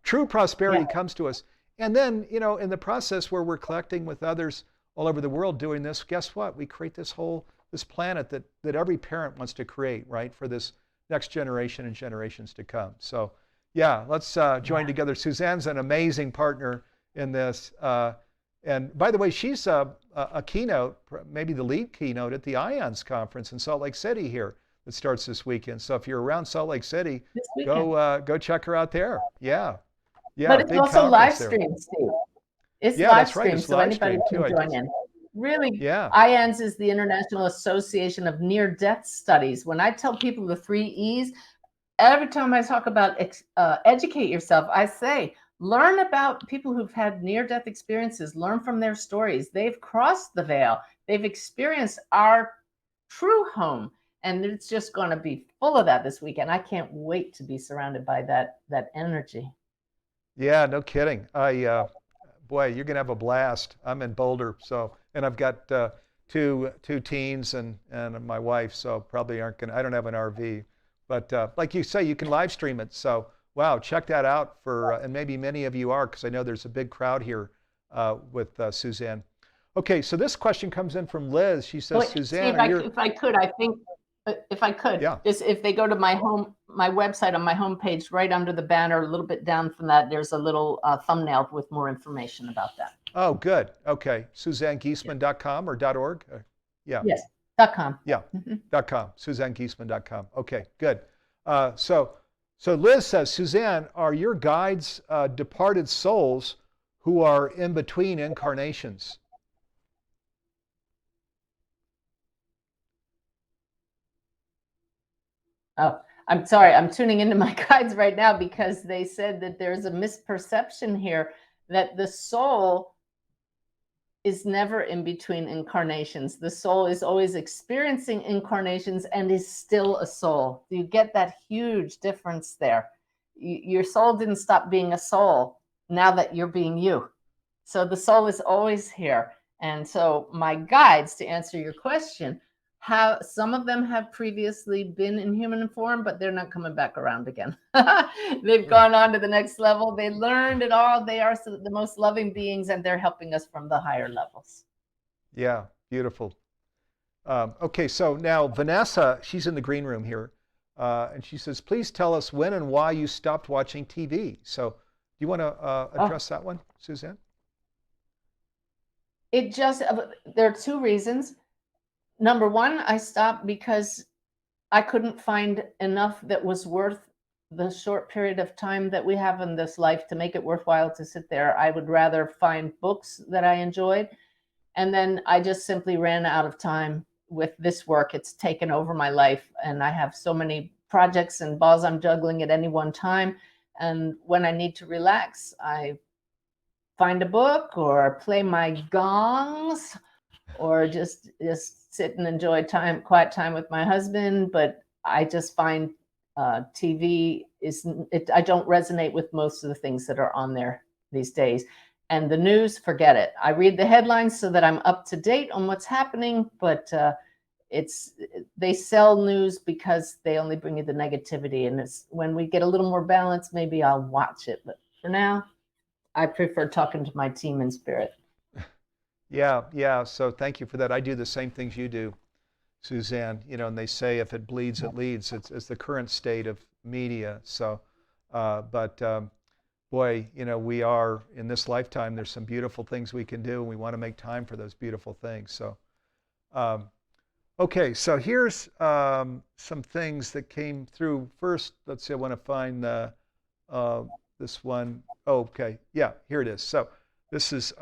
True prosperity comes to us. And then, in the process where we're collecting with others all over the world doing this, guess what? We create this planet that every parent wants to create, right, for this next generation and generations to come. So, yeah, let's join together. Suzanne's an amazing partner in this. And by the way, she's a keynote, maybe the lead keynote at the IONS conference in Salt Lake City here that starts this weekend. So if you're around Salt Lake City, go check her out there. Yeah. But it's also live streamed, Steve. It's live streamed, so anybody can join in. Really, IANS is the International Association of Near-Death Studies. When I tell people the 3 E's, every time I talk about educate yourself, I say, learn about people who've had near-death experiences, learn from their stories. They've crossed the veil. They've experienced our true home. And it's just going to be full of that this weekend. I can't wait to be surrounded by that energy. Yeah, no kidding. Boy, you're gonna have a blast. I'm in Boulder, and I've got two teens and my wife, so probably aren't gonna. I don't have an RV, but like you say, you can live stream it. So wow, check that out and maybe many of you are, because I know there's a big crowd here with Suzanne. Okay, so this question comes in from Liz. She says, Suzanne, Steve, if I could, just if they go to my website on my homepage, right under the banner, a little bit down from that, there's a little thumbnail with more information about that. Oh, good. Okay, SuzanneGiesemann.com or .org? Yes, .com. Yeah, .com. SuzanneGiesemann.com. Okay, good. So Liz says, Suzanne, are your guides departed souls who are in between incarnations? Oh, I'm sorry. I'm tuning into my guides right now because they said that there's a misperception here that the soul is never in between incarnations. The soul is always experiencing incarnations and is still a soul. You get that huge difference there. Your soul didn't stop being a soul now that you're being you. So the soul is always here. And so my guides, to answer your question, some of them have previously been in human form, but they're not coming back around again. They've gone on to the next level. They learned it all. They are the most loving beings, and they're helping us from the higher levels. Yeah, beautiful. Okay, so now Vanessa, she's in the green room here, and she says, please tell us when and why you stopped watching TV. So do you want to address that one, Suzanne? There are 2 reasons. Number 1, I stopped because I couldn't find enough that was worth the short period of time that we have in this life to make it worthwhile to sit there. I would rather find books that I enjoyed. And then I just simply ran out of time with this work. It's taken over my life, and I have so many projects and balls I'm juggling at any one time. And when I need to relax, I find a book or play my gongs or just sit and enjoy quiet time with my husband. But I just find TV I don't resonate with most of the things that are on there these days. And the news, forget it. I read the headlines so that I'm up to date on what's happening, but they sell news because they only bring you the negativity. And when we get a little more balance, maybe I'll watch it. But for now, I prefer talking to my team in spirit. Yeah. So thank you for that. I do the same things you do, Suzanne. And they say if it bleeds, it leads. It's the current state of media. So, boy, we are in this lifetime. There's some beautiful things we can do, and we want to make time for those beautiful things. So, Okay, so here's some things that came through. First, let's see, I want to find uh, this one. Oh, okay, yeah, here it is. So this is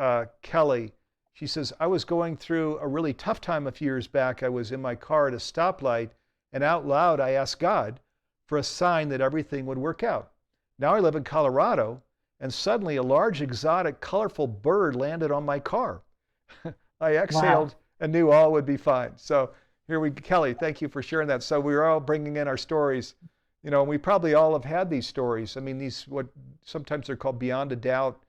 Kelly. She says, I was going through a really tough time a few years back. I was in my car at a stoplight, and out loud I asked God for a sign that everything would work out. Now I live in Colorado, and suddenly a large, exotic, colorful bird landed on my car. I Wow. exhaled and knew all would be fine. So Kelly, thank you for sharing that. So we were all bringing in our stories, and we probably all have had these stories. I mean, these what sometimes they're called beyond a doubt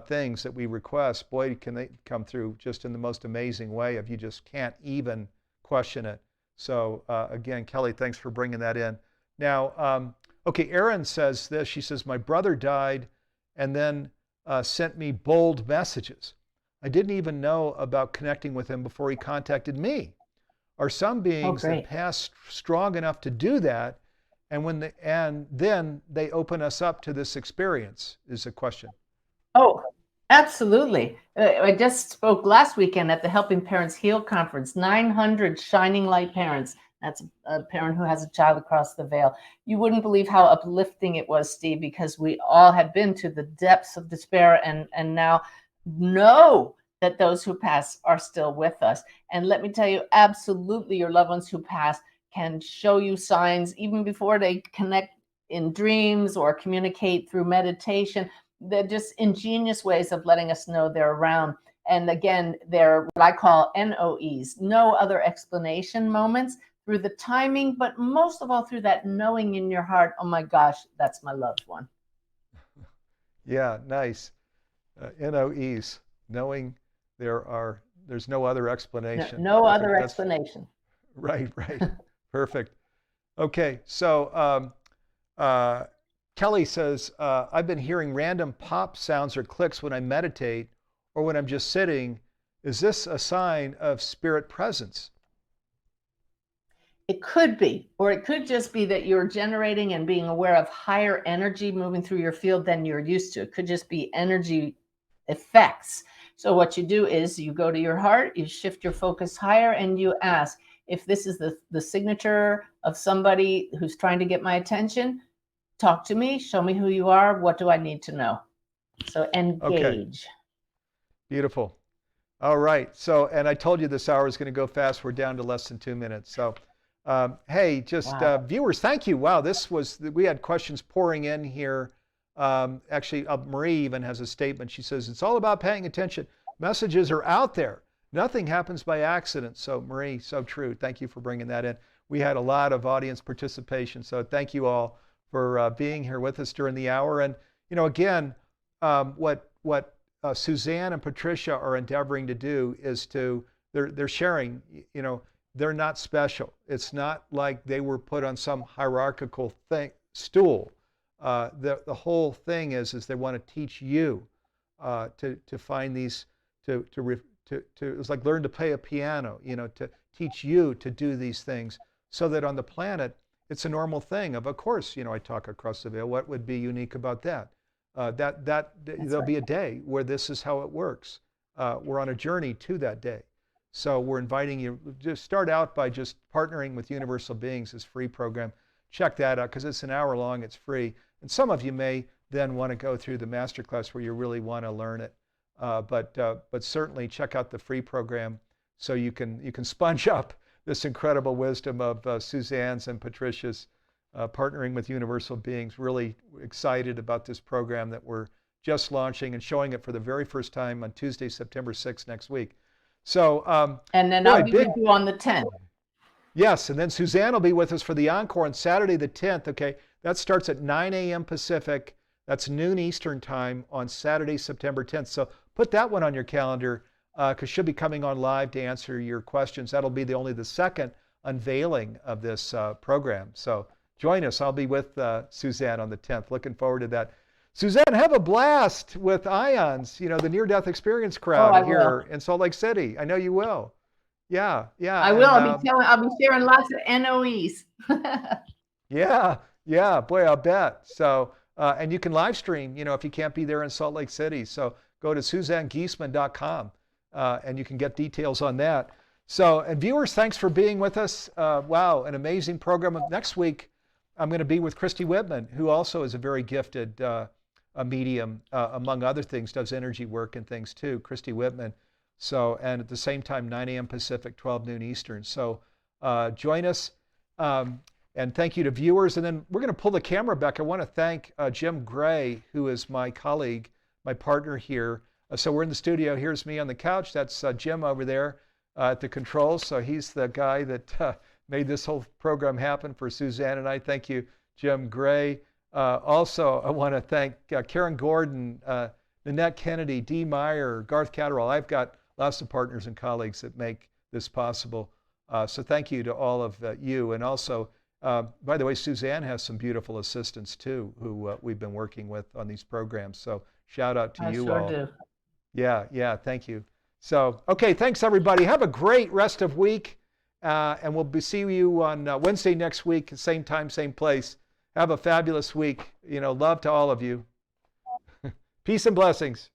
things that we request. Boy, can they come through just in the most amazing way if you just can't even question it. So again, Kelly, thanks for bringing that in. Now, okay, Erin says this. She says, my brother died and then sent me bold messages. I didn't even know about connecting with him before he contacted me. Are some Oh, beings that great. pass strong enough to do that, and then they open us up to this experience? Is a question. Oh, absolutely. I just spoke last weekend at the Helping Parents Heal conference. 900 shining light parents. That's a parent who has a child across the veil. You wouldn't believe how uplifting it was, Steve, because we all have been to the depths of despair and now know that those who pass are still with us. And let me tell you, absolutely, your loved ones who pass can show you signs even before they connect in dreams or communicate through meditation. They're just ingenious ways of letting us know they're around. And again, they're what I call NOEs, no other explanation moments, through the timing, but most of all through that knowing in your heart, oh my gosh, that's my loved one. Yeah, nice. NOEs, knowing there's no other No, explanation. no other Perfect. That's explanation. right, right. Perfect. Okay, so uh, Kelly says, I've been hearing random pop sounds or clicks when I meditate or when I'm just sitting. Is this a sign of spirit presence? It could be, or it could just be that you're generating and being aware of higher energy moving through your field than you're used to. It could just be energy effects. So, what you do is you go to your heart, you shift your focus higher, and you ask if this is the signature of somebody who's trying to get my attention, talk to me, show me who you are, what do I need to know? So, Okay, engage. beautiful. All right. So, and I told you this hour is going to go fast. We're down to less than 2 minutes. So, hey, just Wow. viewers, thank you. Wow, we had questions pouring in here. Actually, Marie even has a statement. She says, it's all about paying attention. Messages are out there. Nothing happens by accident. So, Marie, so true. Thank you for bringing that in. We had a lot of audience participation. So, thank you all for being here with us during the hour. And, again, what Suzanne and Patricia are endeavoring to do is they're sharing, they're not special. It's not like they were put on some hierarchical stool. The whole thing is they want to teach you to find these it's like learn to play a piano, to teach you to do these things so that on the planet it's a normal thing. Of course, I talk across the veil. What would be unique about that? There'll Right. be a day where this is how it works. We're on a journey to that day. So we're inviting you, just start out by just partnering with Universal Beings, this free program. Check that out because it's an hour long, it's free. And some of you may then want to go through the masterclass where you really want to learn it. But certainly check out the free program so you can sponge up this incredible wisdom of Suzanne's and Patricia's partnering with Universal Beings. Really excited about this program that we're just launching and showing it for the very first time on Tuesday, September 6th next week. So, And then boy, I'll be with big you on the 10th. yes. And then Suzanne will be with us for the encore on Saturday the 10th. Okay, that starts at 9 a.m. Pacific. That's noon Eastern time on Saturday, September 10th. So put that one on your calendar because she'll be coming on live to answer your questions. That'll be only the second unveiling of this program. So join us. I'll be with Suzanne on the 10th. Looking forward to that. Suzanne, have a blast with IONS, the near-death experience Oh, I crowd will. here in Salt Lake City. I know you will. Yeah, yeah, I will. and I'll be sharing lots of NOEs. yeah, yeah. Boy, I'll bet. So, and you can live stream, if you can't be there in Salt Lake City. So go to SuzanneGiesemann.com and you can get details on that. So, and viewers, thanks for being with us. Wow, an amazing program. Next week, I'm going to be with Christy Whitman, who also is a very gifted a medium, among other things, does energy work and things too. Christy Whitman. So, and at the same time, 9 a.m. Pacific, 12 noon Eastern. So, join us. And thank you to viewers. And then we're going to pull the camera back. I want to thank Jim Gray, who is my colleague, my partner here. So we're in the studio. Here's me on the couch. That's Jim over there at the controls. So he's the guy that made this whole program happen for Suzanne and I. Thank you, Jim Gray. Also, I want to thank Karen Gordon, Nanette Kennedy, Dee Meyer, Garth Catterall. I've got lots of partners and colleagues that make this possible. So thank you to all of you. And also, by the way, Suzanne has some beautiful assistants too, who we've been working with on these programs. So shout out to you all. Do. Yeah, thank you. So, okay, thanks everybody. Have a great rest of week, and we'll see you on Wednesday next week, same time, same place. Have a fabulous week. Love to all of you. Peace and blessings.